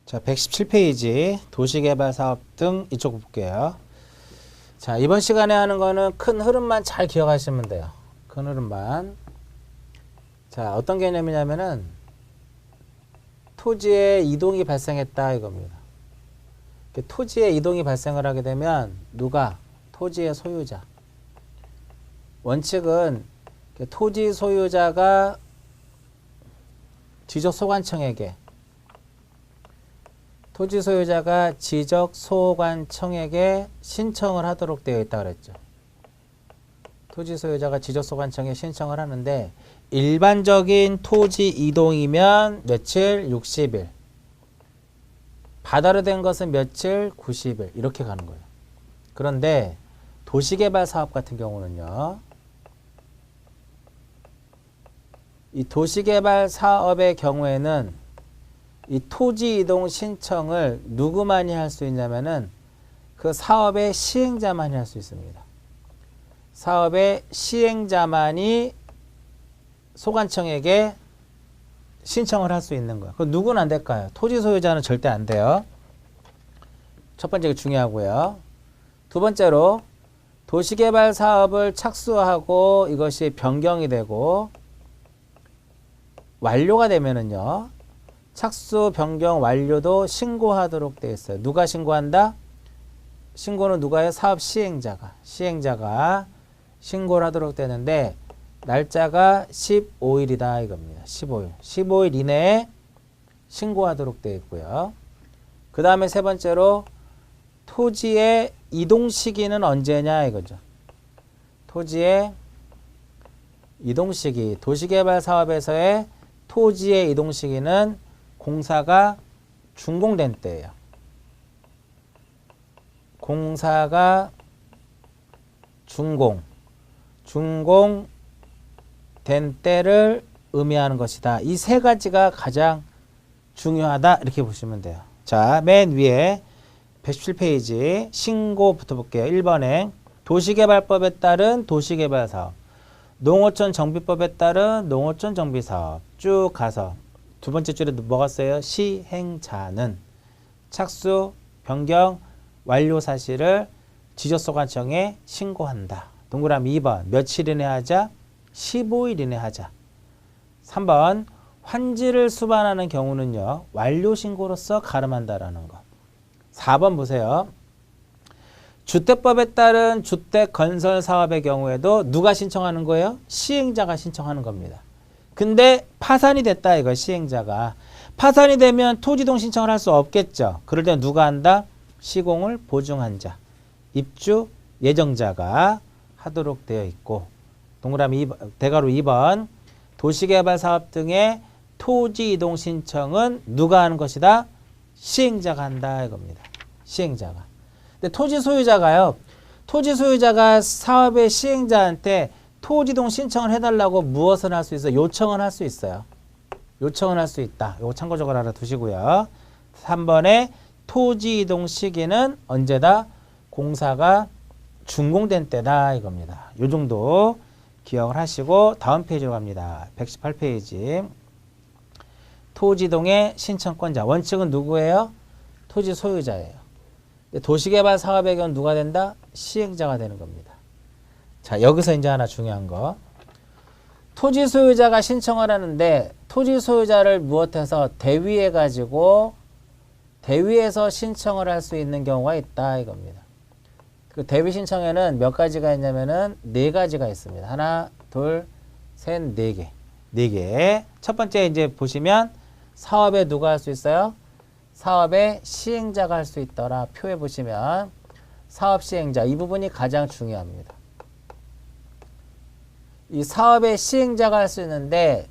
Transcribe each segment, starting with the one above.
자, 117페이지 도시개발사업 등 이쪽 볼게요. 자, 이번 시간에 하는 거는 큰 흐름만 잘 기억하시면 돼요. 큰 흐름만. 자, 어떤 개념이냐면은 토지에 이동이 발생했다 이겁니다. 토지에 이동이 발생을 하게 되면 누가? 토지의 소유자. 원칙은 토지 소유자가 지적소관청에게 신청을 하도록 되어 있다 그랬죠. 토지 소유자가 지적소관청에 신청을 하는데 일반적인 토지 이동이면 며칠? 60일. 바다로 된 것은 며칠? 90일. 이렇게 가는 거예요. 그런데 도시개발 사업 같은 경우는요. 이 도시개발 사업의 경우에는 이 토지 이동 신청을 누구만이 할 수 있냐면은 그 사업의 시행자만이 할 수 있습니다. 사업의 시행자만이 소관청에게 신청을 할 수 있는 거예요. 그럼 누구는 안 될까요? 토지 소유자는 절대 안 돼요. 첫 번째가 중요하고요. 두 번째로 도시개발 사업을 착수하고 이것이 변경이 되고 완료가 되면은요. 착수 변경 완료도 신고하도록 되어 있어요. 누가 신고한다? 신고는 누가 해요? 사업 시행자가 신고를 하도록 되는데 날짜가 15일이다 이겁니다. 15일 이내에 신고하도록 되어 있고요. 그 다음에 세 번째로 토지의 이동 시기는 언제냐 이거죠. 토지의 이동 시기, 도시개발 사업에서의 토지의 이동 시기는 공사가 준공된 때예요. 공사가 준공된 때를 의미하는 것이다. 이 세 가지가 가장 중요하다 이렇게 보시면 돼요. 자, 맨 위에 117페이지 신고부터 볼게요. 1번에 도시개발법에 따른 도시개발사업, 농어촌 정비법에 따른 농어촌 정비사업 쭉 가서 두 번째 줄에 뭐가 써요? 시행자는 착수, 변경, 완료 사실을 지적소관청에 신고한다. 동그라미 2번 며칠 이내 하자? 15일 이내 하자. 3번 환지를 수반하는 경우는요. 완료 신고로서 가름한다라는 거. 4번 보세요. 주택법에 따른 주택 건설 사업의 경우에도 누가 신청하는 거예요? 시행자가 신청하는 겁니다. 근데 파산이 됐다 이거 시행자가. 파산이 되면 토지이동 신청을 할 수 없겠죠. 그럴 때 누가 한다? 시공을 보증한 자, 입주 예정자가 하도록 되어 있고 동그라미 2번, 대괄호 2번 도시개발 사업 등의 토지 이동 신청은 누가 하는 것이다? 시행자가 한다 이겁니다. 시행자가. 근데 토지 소유자가요. 토지 소유자가 사업의 시행자한테 토지이동 신청을 해달라고 무엇을 할 수 있어요? 요청을 할 수 있어요. 요청을 할 수 있다. 이거 참고적으로 알아두시고요. 3번에 토지이동 시기는 언제다? 공사가 준공된 때다 이겁니다. 요 정도 기억을 하시고 다음 페이지로 갑니다. 118페이지 토지이동의 신청권자. 원칙은 누구예요? 토지 소유자예요. 도시개발 사업의 경우 누가 된다? 시행자가 되는 겁니다. 자, 여기서 이제 하나 중요한 거. 토지 소유자가 신청을 하는데 토지 소유자를 무엇해서 대위해가지고 대위에서 신청을 할 수 있는 경우가 있다 이겁니다. 그 대위 신청에는 몇 가지가 있냐면은 4가지가 있습니다. 하나, 둘, 셋, 4개. 4개. 첫 번째 이제 보시면 사업에 누가 할 수 있어요? 사업의 시행자가 할 수 있더라. 표에 보시면 사업 시행자 이 부분이 가장 중요합니다. 이 사업의 시행자가 할 수 있는데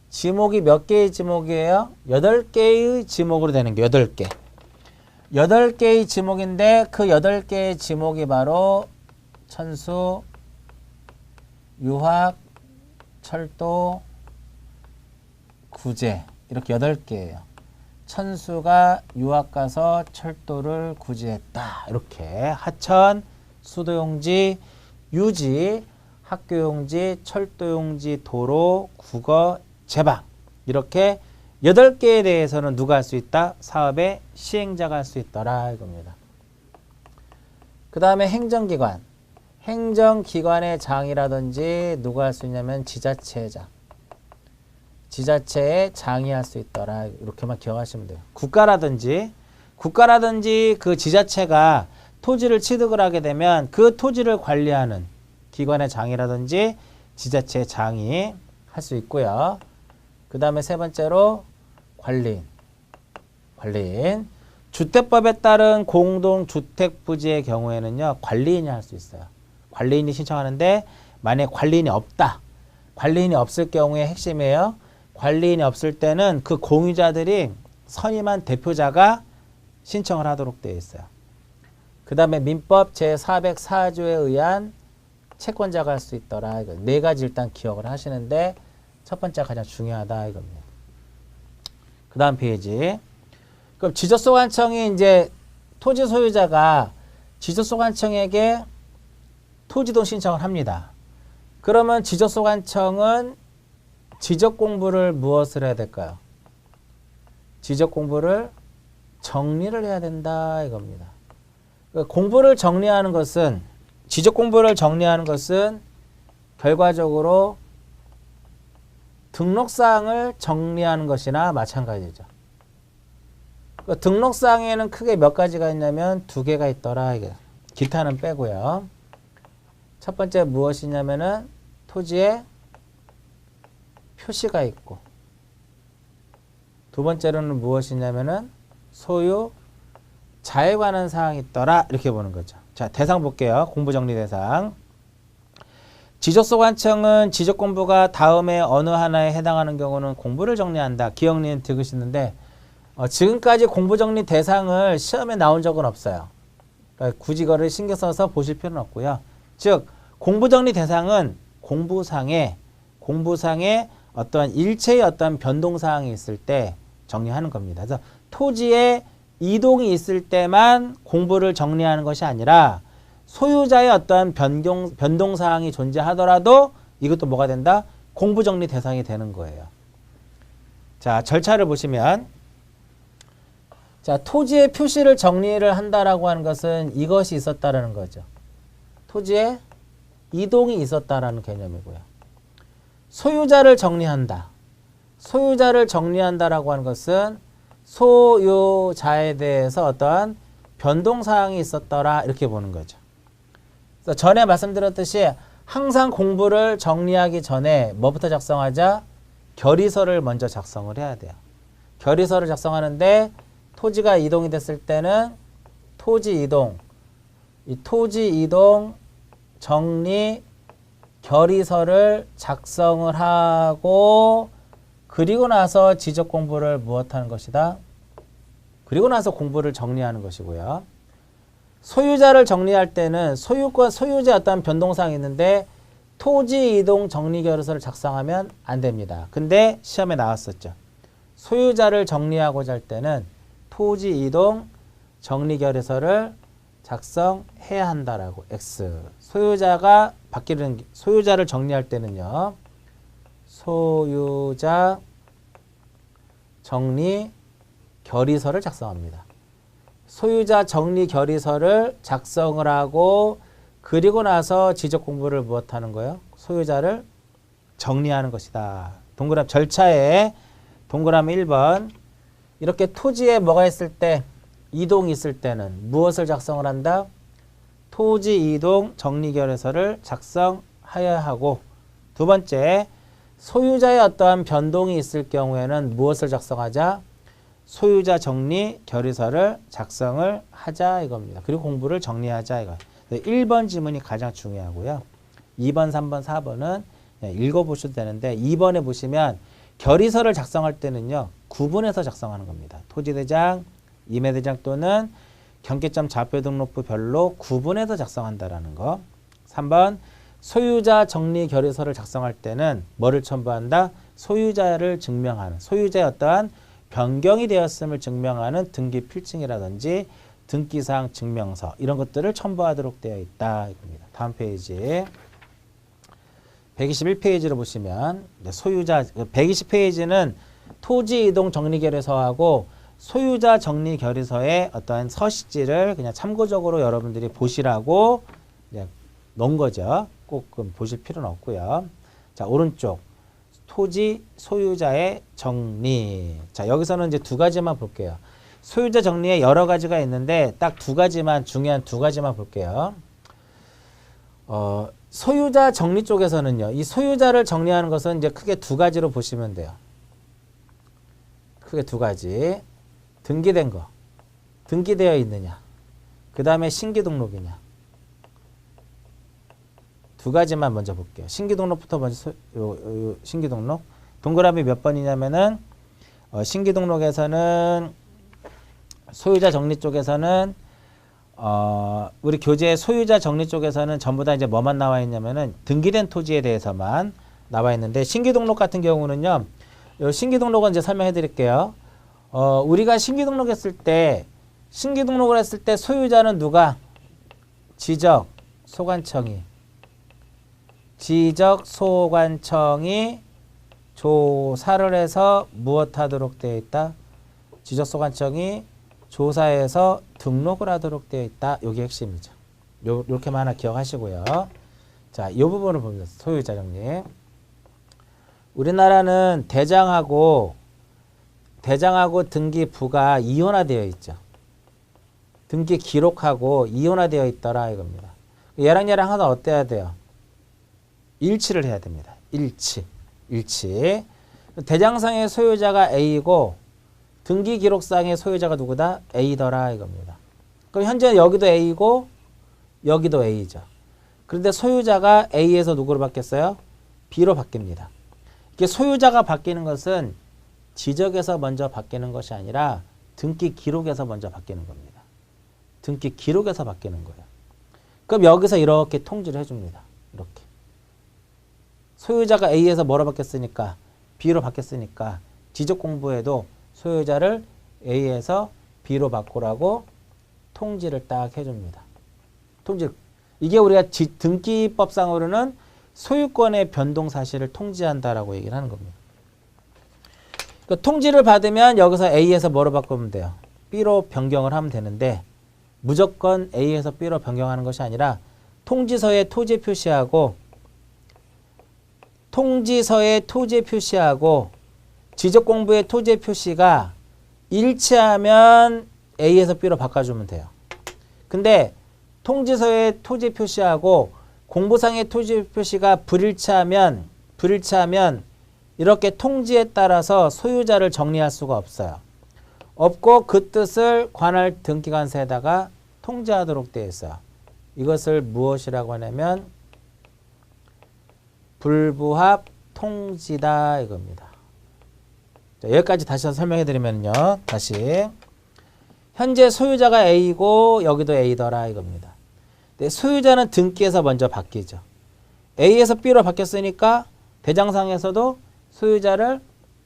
지목이 몇 개의 지목이에요? 8개의 지목으로 되는 게 8개. 8개의 지목인데 그 8개의 지목이 바로 천수, 유학, 철도, 구제 이렇게 8개예요. 천수가 유학 가서 철도를 구제했다. 이렇게 하천, 수도용지, 유지, 학교용지, 철도용지, 도로, 국어, 제방 이렇게 8개에 대해서는 누가 할 수 있다? 사업의 시행자가 할 수 있더라 이겁니다. 그 다음에 행정기관. 행정기관의 장이라든지 누가 할 수 있냐면 지자체의 장. 지자체의 장이 할 수 있더라. 이렇게만 기억하시면 돼요. 국가라든지 그 지자체가 토지를 취득을 하게 되면 그 토지를 관리하는 기관의 장이라든지 지자체의 장이 할 수 있고요. 그 다음에 세 번째로 관리인. 주택법에 따른 공동주택부지의 경우에는요. 관리인이 할 수 있어요. 관리인이 신청하는데 만약에 관리인이 없다. 관리인이 없을 경우에 핵심이에요. 관리인이 없을 때는 그 공유자들이 선임한 대표자가 신청을 하도록 되어 있어요. 그 다음에 민법 제404조에 의한 채권자가 할 수 있더라. 이거 네 가지 일단 기억을 하시는데 첫 번째가 가장 중요하다 이겁니다. 그 다음 페이지. 그럼 지적소관청이 이제 토지 소유자가 지적소관청에게 토지동 신청을 합니다. 그러면 지적소관청은 지적공부를 무엇을 해야 될까요? 지적공부를 정리를 해야 된다 이겁니다. 공부를 정리하는 것은 지적공부를 정리하는 것은 결과적으로 등록사항을 정리하는 것이나 마찬가지죠. 등록사항에는 크게 몇 가지가 있냐면 2개가 있더라. 이게 기타는 빼고요. 첫 번째 무엇이냐면은 토지에 표시가 있고, 두 번째로는 무엇이냐면은 소유자에 관한 사항이 있더라. 이렇게 보는 거죠. 자, 대상 볼게요. 공부 정리 대상. 지적소관청은 지적공부가 다음에 어느 하나에 해당하는 경우는 공부를 정리한다. 기억니은 들으시는데 지금까지 공부정리 대상을 시험에 나온 적은 없어요. 그러니까 굳이 이거를 신경 써서 보실 필요는 없고요. 즉 공부정리 대상은 공부상에 어떠한 일체의 어떤 변동사항이 있을 때 정리하는 겁니다. 그래서 토지에 이동이 있을 때만 공부를 정리하는 것이 아니라 소유자의 어떠한 변동사항이 존재하더라도 이것도 뭐가 된다? 공부정리 대상이 되는 거예요. 자, 절차를 보시면 자, 토지의 표시를 정리를 한다라고 하는 것은 이것이 있었다라는 거죠. 토지에 이동이 있었다라는 개념이고요. 소유자를 정리한다. 소유자를 정리한다라고 하는 것은 소유자에 대해서 어떠한 변동사항이 있었더라 이렇게 보는 거죠. 그래서 전에 말씀드렸듯이 항상 공부를 정리하기 전에 뭐부터 작성하자? 결의서를 먼저 작성을 해야 돼요. 결의서를 작성하는데 토지가 이동이 됐을 때는 토지 이동, 이 토지 이동 정리 결의서를 작성을 하고 그리고 나서 지적 공부를 무엇하는 것이다? 그리고 나서 공부를 정리하는 것이고요. 소유자를 정리할 때는 소유권, 소유자의 어떤 변동사항이 있는데 토지 이동 정리 결의서를 작성하면 안 됩니다. 근데 시험에 나왔었죠. 소유자를 정리하고자 할 때는 토지 이동 정리 결의서를 작성해야 한다라고 X. 소유자가 바뀌는 소유자를 정리할 때는요. 소유자 정리 결의서를 작성합니다. 소유자 정리 결의서를 작성을 하고 그리고 나서 지적 공부를 무엇하는 거예요? 소유자를 정리하는 것이다. 동그라미 절차에 동그라미 1번 이렇게 토지에 뭐가 있을 때 이동이 있을 때는 무엇을 작성을 한다? 토지 이동 정리 결의서를 작성하여야 하고 두 번째 소유자의 어떠한 변동이 있을 경우에는 무엇을 작성하자? 소유자 정리 결의서를 작성을 하자 이겁니다. 그리고 공부를 정리하자 이거. 1번 지문이 가장 중요하고요. 2번, 3번, 4번은 읽어보셔도 되는데 2번에 보시면 결의서를 작성할 때는요. 구분해서 작성하는 겁니다. 토지대장, 임야대장 또는 경계점 좌표등록부별로 구분해서 작성한다라는 거. 3번 소유자 정리 결의서를 작성할 때는 뭐를 첨부한다? 소유자를 증명하는 소유자의 어떠한 변경이 되었음을 증명하는 등기 필증이라든지 등기사항 증명서 이런 것들을 첨부하도록 되어 있다. 이겁니다. 다음 페이지 121페이지로 보시면 소유자 120페이지는 토지 이동 정리 결의서하고 소유자 정리 결의서의 어떠한 서식지를 그냥 참고적으로 여러분들이 보시라고 이제 넣은 거죠. 꼭 보실 필요는 없고요. 자, 오른쪽 토지 소유자의 정리. 자, 여기서는 이제 두 가지만 볼게요. 소유자 정리에 여러 가지가 있는데 딱 두 가지만, 중요한 두 가지만 볼게요. 소유자 정리 쪽에서는요. 이 소유자를 정리하는 것은 이제 크게 두 가지로 보시면 돼요. 크게 두 가지. 등기된 거. 등기되어 있느냐. 그 다음에 신규 등록이냐. 두 가지만 먼저 볼게요. 신규 등록부터 먼저 신규 등록. 동그라미 몇 번이냐면은 신규 등록에서는 소유자 정리 쪽에서는 우리 교재 소유자 정리 쪽에서는 전부 다 이제 뭐만 나와 있냐면은 등기된 토지에 대해서만 나와 있는데 신규 등록 같은 경우는요. 요 신규 등록은 이제 설명해 드릴게요. 우리가 신규 등록했을 때 신규 등록을 했을 때 소유자는 누가? 지적 소관청이 조사를 해서 무엇하도록 되어 있다? 지적 소관청이 조사해서 등록을 하도록 되어 있다. 이게 핵심이죠. 요렇게만 하나 기억하시고요. 자, 이 부분을 봅니다. 소유자 정리. 우리나라는 대장하고 등기부가 이혼화되어 있죠. 등기 기록하고 이혼화되어 있더라 이겁니다. 얘랑 하나 어때야 돼요? 일치를 해야 됩니다. 일치. 대장상의 소유자가 A이고 등기 기록상의 소유자가 누구다? A더라 이겁니다. 그럼 현재 여기도 A고 여기도 A죠. 그런데 소유자가 A에서 누구로 바뀌었어요? B로 바뀝니다. 이게 소유자가 바뀌는 것은 지적에서 먼저 바뀌는 것이 아니라 등기 기록에서 먼저 바뀌는 겁니다. 등기 기록에서 바뀌는 거예요. 그럼 여기서 이렇게 통지를 해줍니다. 이렇게. 소유자가 A에서 뭐로 바뀌었으니까 B로 바뀌었으니까 지적 공부에도 소유자를 A에서 B로 바꾸라고 통지를 딱 해줍니다. 통지. 이게 우리가 등기법상으로는 소유권의 변동 사실을 통지한다라고 얘기를 하는 겁니다. 그 통지를 받으면 여기서 A에서 뭐로 바꾸면 돼요? B로 변경을 하면 되는데 무조건 A에서 B로 변경하는 것이 아니라 통지서에 토지 표시하고 지적공부의 토지 표시가 일치하면 A에서 B로 바꿔주면 돼요. 근데 통지서의 토지 표시하고 공부상의 토지 표시가 불일치하면 이렇게 통지에 따라서 소유자를 정리할 수가 없어요. 없고 그 뜻을 관할 등기관서에다가 통지하도록 되어 있어요. 이것을 무엇이라고 하냐면 불부합 통지다 이겁니다. 자, 여기까지 다시 설명해 드리면요. 다시 현재 소유자가 A고 여기도 A더라 이겁니다. 근데 소유자는 등기에서 먼저 바뀌죠. A에서 B로 바뀌었으니까 대장상에서도 소유자를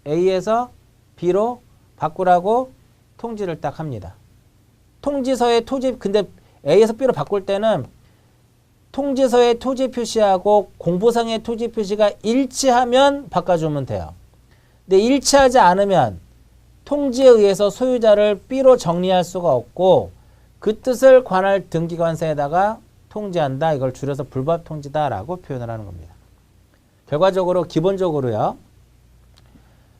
A에서 B로 바꾸라고 통지를 딱 합니다. 통지서의 근데 A에서 B로 바꿀 때는 통지서의 토지 표시하고 공부상의 토지 표시가 일치하면 바꿔주면 돼요. 근데 일치하지 않으면 통지에 의해서 소유자를 B로 정리할 수가 없고 그 뜻을 관할 등기관서에다가 통지한다. 이걸 줄여서 불법 통지다라고 표현을 하는 겁니다. 결과적으로 기본적으로요.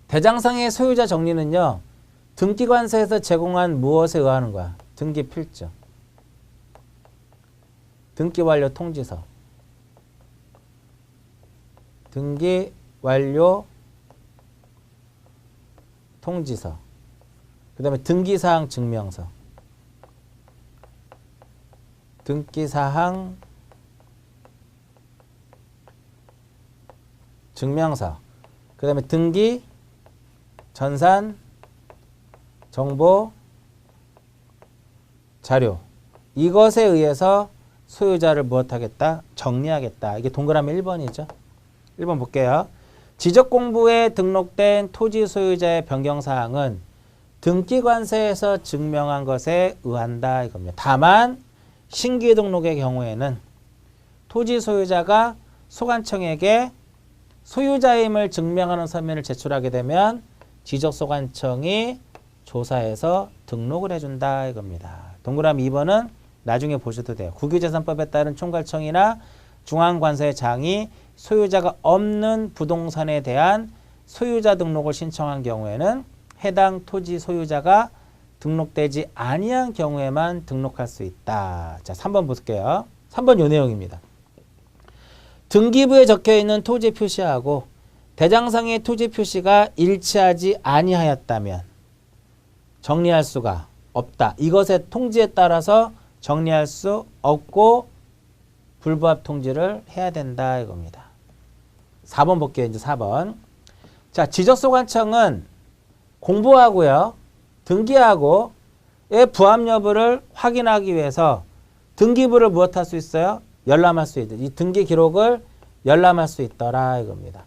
대장상의 소유자 정리는요. 등기관서에서 제공한 무엇에 의하는 거야? 등기 필증. 등기 완료 통지서. 등기 완료 통지서. 그 다음에 등기사항 증명서. 등기사항 증명서. 그 다음에 등기 전산 정보 자료. 이것에 의해서 소유자를 무엇하겠다? 정리하겠다. 이게 동그라미 1번이죠. 1번 볼게요. 지적공부에 등록된 토지 소유자의 변경사항은 등기관서에서 증명한 것에 의한다. 이겁니다. 다만 신규 등록의 경우에는 토지 소유자가 소관청에게 소유자임을 증명하는 서면을 제출하게 되면 지적소관청이 조사해서 등록을 해준다 이겁니다. 동그라미 2번은 나중에 보셔도 돼요. 국유재산법에 따른 총괄청이나 중앙관서의 장이 소유자가 없는 부동산에 대한 소유자 등록을 신청한 경우에는 해당 토지 소유자가 등록되지 아니한 경우에만 등록할 수 있다. 자, 3번 볼게요. 3번 요 내용입니다. 등기부에 적혀있는 토지 표시하고 대장상의 토지 표시가 일치하지 아니하였다면 정리할 수가 없다. 이것의 통지에 따라서 정리할 수 없고 불부합 통지를 해야 된다 이겁니다. 4번 볼게요. 이제 4번. 자, 지적소관청은 공부하고요. 등기하고의 부합 여부를 확인하기 위해서 등기부를 무엇할 수 있어요? 열람할 수 있다. 이 등기 기록을 열람할 수 있더라 이겁니다.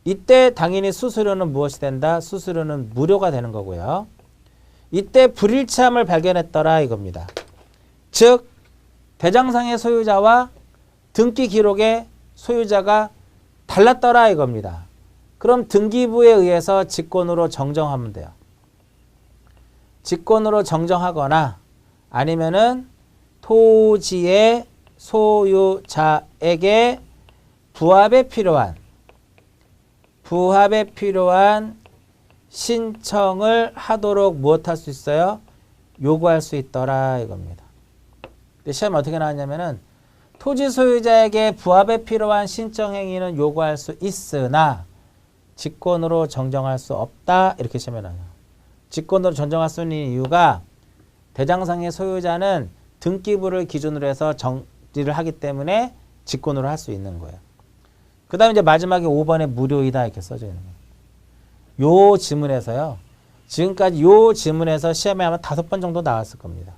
이때 당연히 수수료는 무엇이 된다? 수수료는 무료가 되는 거고요. 이때 불일치함을 발견했더라 이겁니다. 즉 대장상의 소유자와 등기 기록의 소유자가 달랐더라 이겁니다. 그럼 등기부에 의해서 직권으로 정정하면 돼요. 직권으로 정정하거나 아니면은 토지의 소유자에게 부합에 필요한 신청을 하도록 무엇할 수 있어요? 요구할 수 있더라 이겁니다. 근데 시험에 어떻게 나왔냐면은 토지 소유자에게 부합에 필요한 신청 행위는 요구할 수 있으나 직권으로 정정할 수 없다 이렇게 시험에 나와요. 직권으로 정정할 수 있는 이유가 대장상의 소유자는 등기부를 기준으로 해서 정리를 하기 때문에 직권으로 할 수 있는 거예요. 그 다음에 이제 마지막에 5번에 무료이다 이렇게 써져 있는 거예요. 요 지문에서요. 지금까지 요 지문에서 시험에 아마 5번 정도 나왔을 겁니다.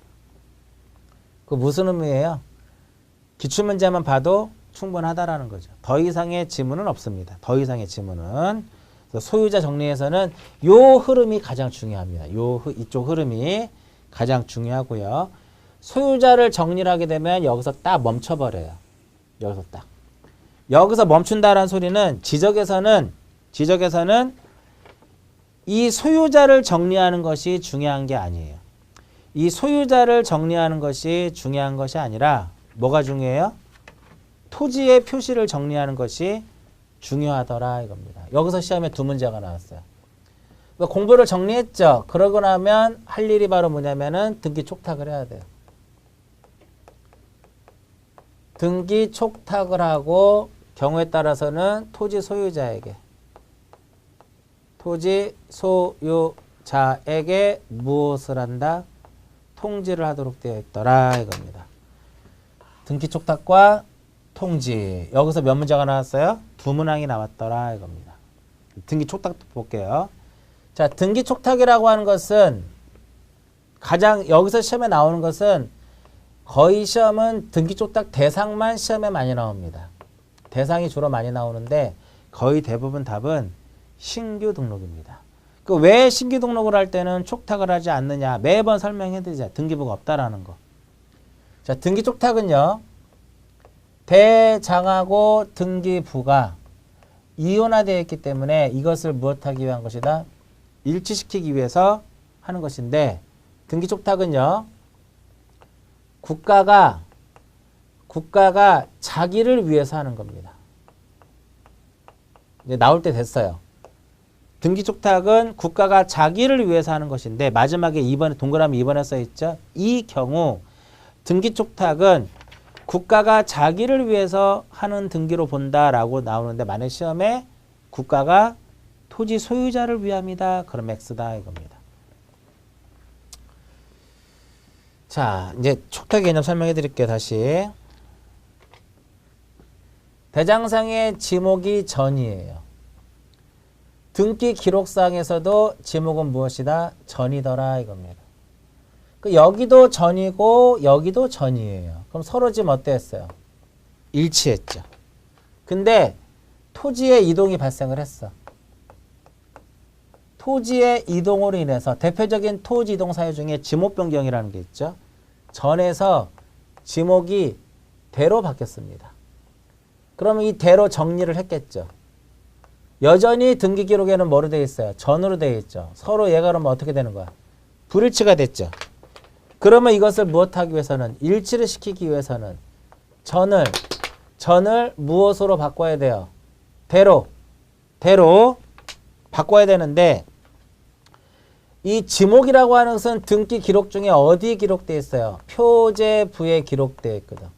그 무슨 의미예요? 기출문제만 봐도 충분하다라는 거죠. 더 이상의 지문은 없습니다. 더 이상의 지문은. 그래서 소유자 정리에서는 요 흐름이 가장 중요합니다. 이쪽 흐름이 가장 중요하고요. 소유자를 정리를 하게 되면 여기서 딱 멈춰버려요. 여기서 딱. 여기서 멈춘다라는 소리는 지적에서는 이 소유자를 정리하는 것이 중요한 게 아니에요. 이 소유자를 정리하는 것이 중요한 것이 아니라 뭐가 중요해요? 토지의 표시를 정리하는 것이 중요하더라 이겁니다. 여기서 시험에 2문제가 나왔어요. 그러니까 공부를 정리했죠. 그러고 나면 할 일이 바로 뭐냐면은 등기 촉탁을 해야 돼요. 등기 촉탁을 하고 경우에 따라서는 토지 소유자에게 무엇을 한다? 통지를 하도록 되어 있더라 이겁니다. 등기 촉탁과 통지. 여기서 몇 문제가 나왔어요? 2문항이 나왔더라 이겁니다. 등기 촉탁도 볼게요. 자, 등기 촉탁이라고 하는 것은 가장 여기서 시험에 나오는 것은 거의 시험은 등기 촉탁 대상만 시험에 많이 나옵니다. 대상이 주로 많이 나오는데 거의 대부분 답은 신규 등록입니다. 그 왜 신규 등록을 할 때는 촉탁을 하지 않느냐 매번 설명해드리자. 등기부가 없다라는 거. 자, 등기 촉탁은요. 대장하고 등기부가 이혼화되어 있기 때문에 이것을 무엇하기 위한 것이다? 일치시키기 위해서 하는 것인데 등기 촉탁은요. 국가가 자기를 위해서 하는 겁니다. 이제 나올 때 됐어요. 등기 촉탁은 국가가 자기를 위해서 하는 것인데 마지막에 2번에 동그라미 2번에 써 있죠. 이 경우 등기 촉탁은 국가가 자기를 위해서 하는 등기로 본다라고 나오는데 만약 시험에 국가가 토지 소유자를 위함이다. 그럼 X다 이겁니다. 자, 이제 촉탁 개념 설명해 드릴게요. 다시. 대장상의 지목이 전이에요. 등기 기록상에서도 지목은 무엇이다? 전이더라 이겁니다. 여기도 전이고 여기도 전이에요. 그럼 서로 지금 어땠어요? 일치했죠. 근데 토지의 이동이 발생을 했어. 토지의 이동으로 인해서 대표적인 토지 이동 사유 중에 지목 변경이라는 게 있죠. 전에서 지목이 대로 바뀌었습니다. 그러면 이 대로 정리를 했겠죠. 여전히 등기 기록에는 뭐로 되어 있어요? 전으로 되어 있죠. 서로 얘가 그러면 어떻게 되는 거야? 불일치가 됐죠. 그러면 이것을 무엇하기 위해서는? 일치를 시키기 위해서는 전을 무엇으로 바꿔야 돼요? 대로 바꿔야 되는데 이 지목이라고 하는 것은 등기 기록 중에 어디에 기록되어 있어요? 표제부에 기록되어 있거든.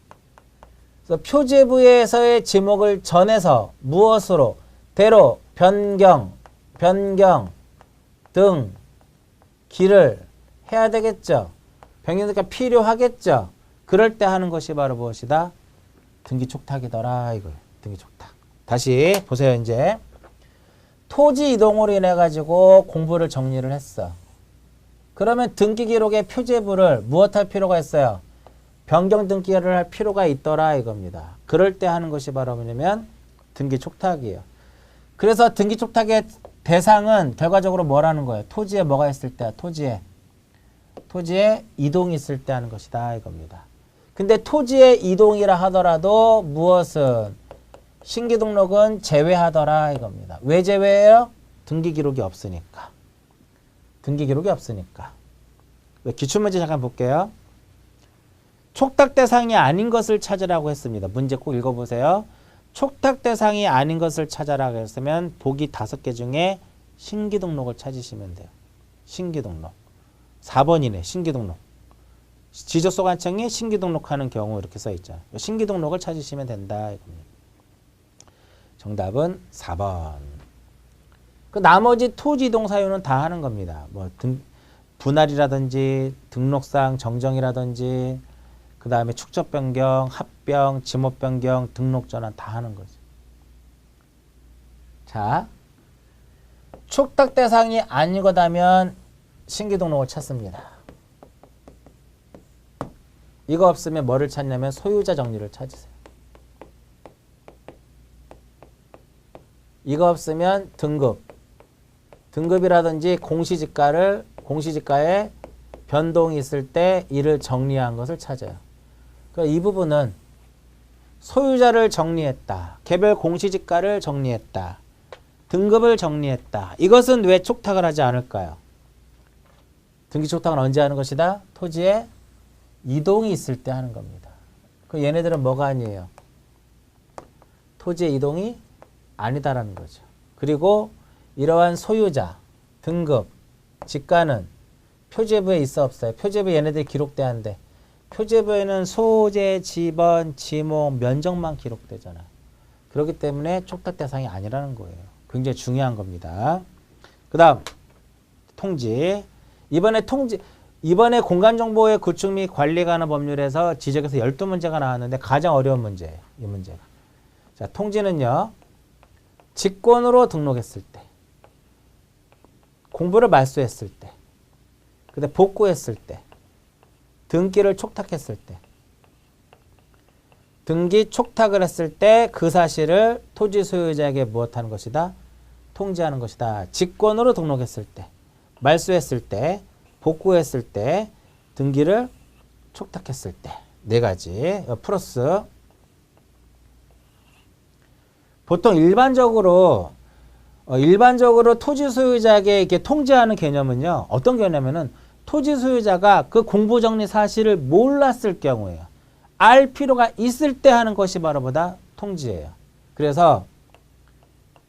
그래서 표제부에서의 지목을 전해서 무엇으로? 대로, 변경 등 기를 해야 되겠죠. 변경되니까 필요하겠죠. 그럴 때 하는 것이 바로 무엇이다? 등기 촉탁이더라 이거예요. 등기 촉탁. 다시 보세요. 이제 토지 이동으로 인해 가지고 공부를 정리를 했어. 그러면 등기 기록의 표제부를 무엇할 필요가 있어요? 변경 등기를 할 필요가 있더라 이겁니다. 그럴 때 하는 것이 바로 뭐냐면 등기 촉탁이에요. 그래서 등기 촉탁의 대상은 결과적으로 뭐라는 거예요? 토지에 뭐가 있을 때야? 토지에 이동이 있을 때 하는 것이다 이겁니다. 근데 토지에 이동이라 하더라도 무엇은? 신기 등록은 제외하더라 이겁니다. 왜 제외해요? 등기 기록이 없으니까. 기출문제 잠깐 볼게요. 촉탁 대상이 아닌 것을 찾으라고 했습니다. 문제 꼭 읽어보세요. 촉탁 대상이 아닌 것을 찾아라고 했으면 보기 5개 중에 신기 등록을 찾으시면 돼요. 신기 등록. 4번이네. 신기 등록. 지적소관청이 신기 등록하는 경우 이렇게 써있죠. 신기 등록을 찾으시면 된다 이겁니다. 정답은 4번. 그 나머지 토지 이동 사유는 다 하는 겁니다. 뭐 분할이라든지 등록상 정정이라든지 그 다음에 축적 변경, 합병, 지목 변경, 등록 전환 다 하는 거죠. 자, 촉탁 대상이 아니거다면 신기 등록을 찾습니다. 이거 없으면 뭐를 찾냐면 소유자 정리를 찾으세요. 이거 없으면 등급이라든지 공시지가에 변동이 있을 때 이를 정리한 것을 찾아요. 그러니까 이 부분은 소유자를 정리했다. 개별 공시지가를 정리했다. 등급을 정리했다. 이것은 왜 촉탁을 하지 않을까요? 등기 촉탁은 언제 하는 것이다? 토지에 이동이 있을 때 하는 겁니다. 그 얘네들은 뭐가 아니에요? 토지의 이동이 아니다라는 거죠. 그리고 이러한 소유자, 등급, 지가는 표제부에 있어 없어요? 표제부에 얘네들이 기록돼야 하는데 표제부에는 소재, 지번, 지목, 면적만 기록되잖아요. 그렇기 때문에 촉탁 대상이 아니라는 거예요. 굉장히 중요한 겁니다. 그 다음 통지. 이번에 공간정보의 구축 및 관리에 관한 법률에서 지적에서 12문제가 나왔는데 가장 어려운 문제예요. 이 문제가. 자, 통지는요. 직권으로 등록했을 때, 공부를 말소했을 때, 근데 복구했을 때, 등기를 촉탁했을 때, 등기 촉탁을 했을 때 그 사실을 토지 소유자에게 무엇하는 것이다? 통지하는 것이다. 직권으로 등록했을 때, 말소했을 때, 복구했을 때, 등기를 촉탁했을 때. 4가지 플러스. 보통 일반적으로 토지 소유자에게 이렇게 통지하는 개념은요. 어떤 개념이냐면은 토지 소유자가 그 공부 정리 사실을 몰랐을 경우에요. 알 필요가 있을 때 하는 것이 바로 뭐다? 통지예요. 그래서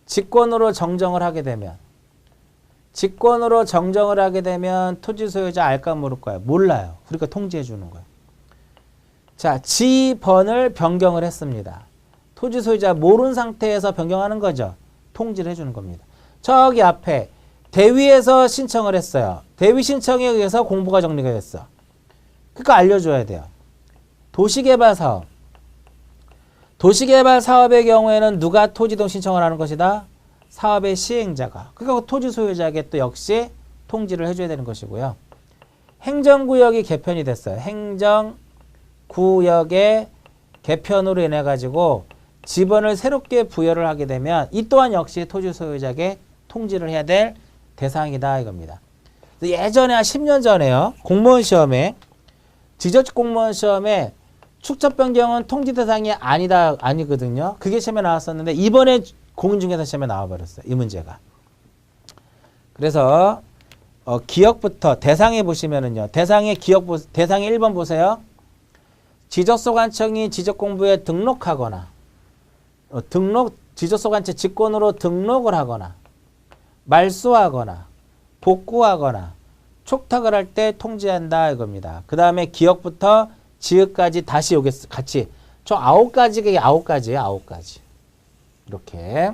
직권으로 정정을 하게 되면 토지 소유자 알까 모를 거야. 몰라요. 그러니까 통지해 주는 거예요. 자, 지번을 변경을 했습니다. 토지 소유자 모르는 상태에서 변경하는 거죠. 통지를 해주는 겁니다. 저기 앞에 대위에서 신청을 했어요. 대위 신청에 의해서 공부가 정리가 됐어. 그러니까 알려줘야 돼요. 도시개발 사업의 경우에는 누가 토지이동 신청을 하는 것이다? 사업의 시행자가. 그러니까 토지 소유자에게 또 역시 통지를 해줘야 되는 것이고요. 행정구역이 개편이 됐어요. 행정구역의 개편으로 인해 가지고 지번을 새롭게 부여를 하게 되면 이 또한 역시 토지 소유자에게 통지를 해야 될 대상이다 이겁니다. 예전에 한 10년 전에요. 공무원 시험에 지적직 공무원 시험에 축적 변경은 통지 대상이 아니거든요. 그게 시험에 나왔었는데 이번에 공인중개사 시험에 나와버렸어요. 이 문제가. 그래서 기억부터 대상에 보시면은요. 대상의 1번 보세요. 지적소관청이 지적공부에 등록하거나 지적소관청 직권으로 등록을 하거나 말소하거나 복구하거나 촉탁을 할 때 통지한다 이겁니다. 그 다음에 기억부터 지읒까지 다시 여기 같이 총 9가지가 9가지예요. 9가지. 이렇게.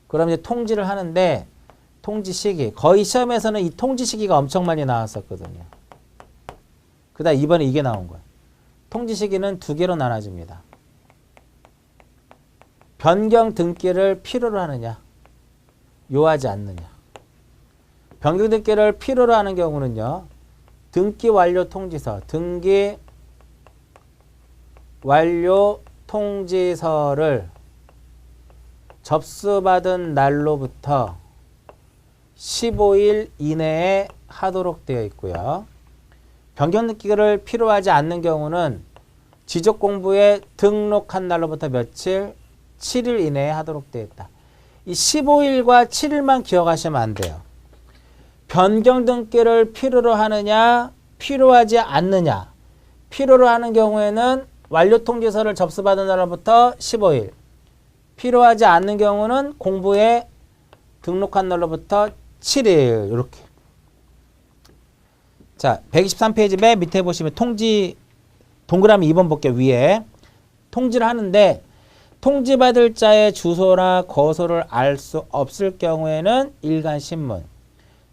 그럼 이제 통지를 하는데 통지 시기. 거의 시험에서는 이 통지 시기가 엄청 많이 나왔었거든요. 그 다음 이번에 이게 나온 거예요. 통지 시기는 2개로 나눠집니다. 변경 등기를 필요로 하느냐, 요하지 않느냐. 변경 등기를 필요로 하는 경우는요. 등기 완료 통지서, 등기 완료 통지서를 접수받은 날로부터 15일 이내에 하도록 되어 있고요. 변경 등기를 필요하지 않는 경우는 지적공부에 등록한 날로부터 며칠? 7일 이내에 하도록 되어 있다. 이 15일과 7일만 기억하시면 안 돼요. 변경 등기를 필요로 하느냐, 필요하지 않느냐. 필요로 하는 경우에는 완료 통지서를 접수받은 날로부터 15일. 필요하지 않는 경우는 공부에 등록한 날로부터 7일. 이렇게. 자, 123페이지 맨 밑에 보시면 통지, 동그라미 2번 볼게요. 위에. 통지를 하는데 통지받을 자의 주소나 거소를 알 수 없을 경우에는 일간신문,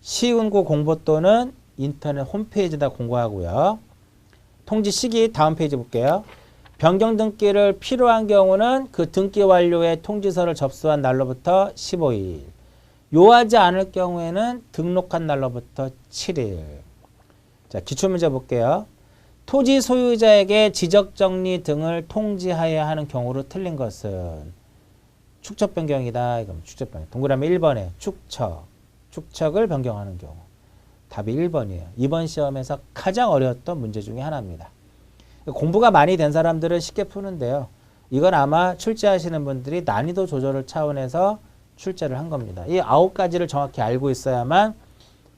시운구 공보 또는 인터넷 홈페이지에다 공고하고요. 통지 시기 다음 페이지 볼게요. 변경 등기를 필요한 경우는 그 등기 완료의 통지서를 접수한 날로부터 15일. 요하지 않을 경우에는 등록한 날로부터 7일. 자, 기출문제 볼게요. 토지 소유자에게 지적정리 등을 통지하여야 하는 경우로 틀린 것은 축척 변경이다. 이건 축척 변경. 동그라미 1번에 축척을 변경하는 경우. 답이 1번이에요. 이번 시험에서 가장 어려웠던 문제 중에 하나입니다. 공부가 많이 된 사람들은 쉽게 푸는데요. 이건 아마 출제하시는 분들이 난이도 조절을 차원에서 출제를 한 겁니다. 이 9가지를 정확히 알고 있어야만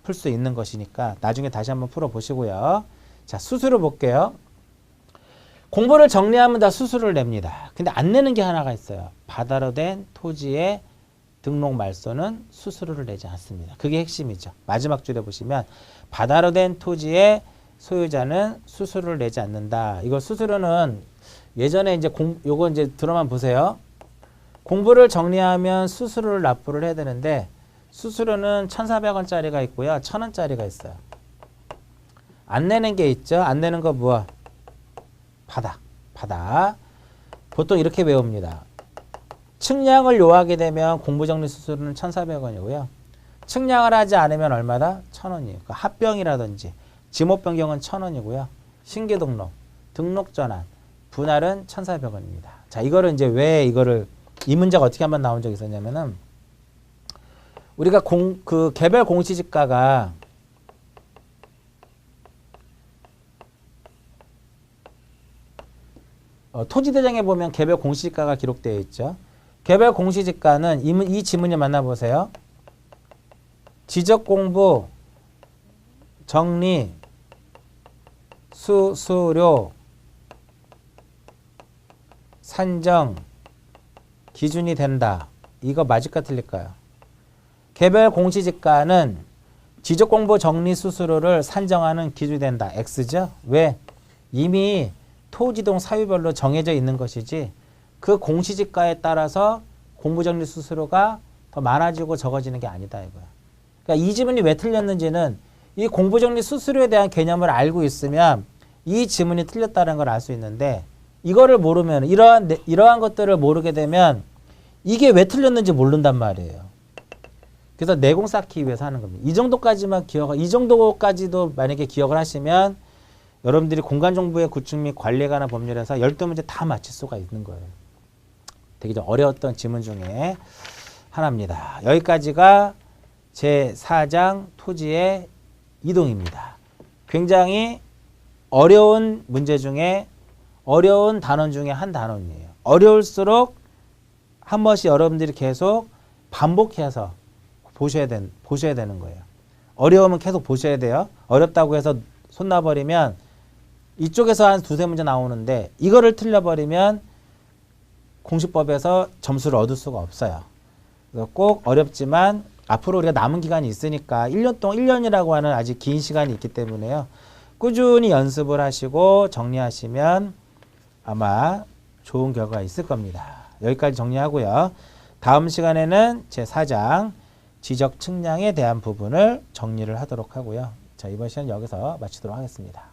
풀 수 있는 것이니까 나중에 다시 한번 풀어보시고요. 자, 수수료 볼게요. 공부를 정리하면 다 수수료를 냅니다. 근데 안 내는 게 하나가 있어요. 바다로 된 토지의 등록 말소는 수수료를 내지 않습니다. 그게 핵심이죠. 마지막 줄에 보시면 바다로 된 토지의 소유자는 수수료를 내지 않는다. 이거 수수료는 예전에 이제 요거 이제 들어만 보세요. 공부를 정리하면 수수료를 납부를 해야 되는데 수수료는 1,400원짜리가 있고요. 1,000원짜리가 있어요. 안 내는 게 있죠. 안 내는 거 뭐야? 바다. 보통 이렇게 배웁니다. 측량을 요하게 되면 공부정리 수수료는 1,400원이고요. 측량을 하지 않으면 얼마다? 1,000원이에요. 그러니까 합병이라든지 지목 변경은 1,000원이고요. 신규 등록, 등록 전환, 분할은 1,400원입니다. 자, 이거를 이제 왜 이 문제가 어떻게 한번 나온 적이 있었냐면은 우리가 개별 공시지가가 토지대장에 보면 개별 공시지가가 기록되어 있죠. 개별 공시지가는 이 지문을 만나보세요. 지적공부, 정리, 수수료, 산정, 기준이 된다. 이거 맞을까 틀릴까요? 개별 공시지가는 지적공부 정리 수수료를 산정하는 기준이 된다. X죠? 왜? 이미 토지동 사유별로 정해져 있는 것이지 그 공시지가에 따라서 공부정리 수수료가 더 많아지고 적어지는 게 아니다 이거야. 그러니까 이 지문이 왜 틀렸는지는 이 공부정리 수수료에 대한 개념을 알고 있으면 이 지문이 틀렸다는 걸 알 수 있는데 이거를 모르면 이러한 것들을 모르게 되면 이게 왜 틀렸는지 모른단 말이에요. 그래서 내공 쌓기 위해서 하는 겁니다. 이 정도까지도 만약에 기억을 하시면 여러분들이 공간정보의 구축 및 관리에 관한 법률에서 12문제 다 맞힐 수가 있는 거예요. 되게 좀 어려웠던 지문 중에 하나입니다. 여기까지가 제4장 토지의 이동입니다. 굉장히 어려운 문제 중에 어려운 단원 중에 한 단원이에요. 어려울수록 한 번씩 여러분들이 계속 반복해서 보셔야 되는 거예요. 어려우면 계속 보셔야 돼요. 어렵다고 해서 손 놔버리면 이쪽에서 한 두세 문제 나오는데 이거를 틀려버리면 공시법에서 점수를 얻을 수가 없어요. 그래서 꼭 어렵지만 앞으로 우리가 남은 기간이 있으니까 1년 동안 1년이라고 하는 아직 긴 시간이 있기 때문에요. 꾸준히 연습을 하시고 정리하시면 아마 좋은 결과가 있을 겁니다. 여기까지 정리하고요. 다음 시간에는 제4장 지적 측량에 대한 부분을 정리를 하도록 하고요. 자, 이번 시간 여기서 마치도록 하겠습니다.